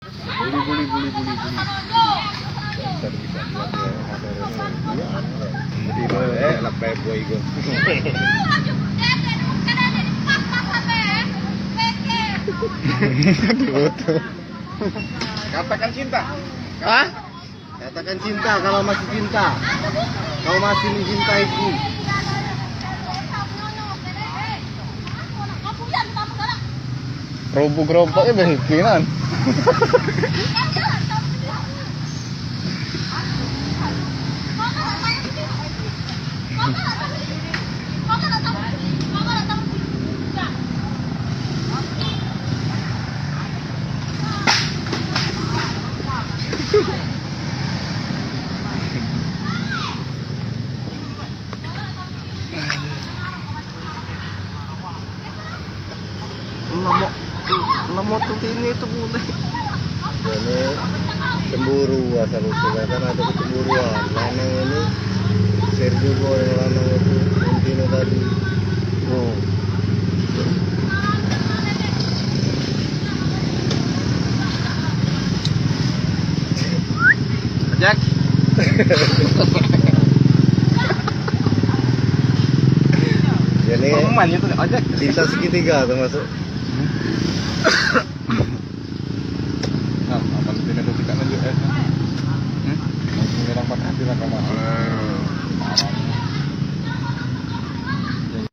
Buli. Ntar bisa lihat ya motornya. Iya, lepai boy gue. Katakan cinta. Hah? Katakan cinta kalau masih cinta. Kau masih mencintaiku. Kerupuk-kerupuknya bensinan. Nomor tuh ini itu boleh. Ini cemburu asal usulnya kan ada kecemburuan. Lanang ini Sergio yang lanang itu Intino tadi. Oh. Jack. Jadi Pemain itu ojek. cinta segitiga termasuk.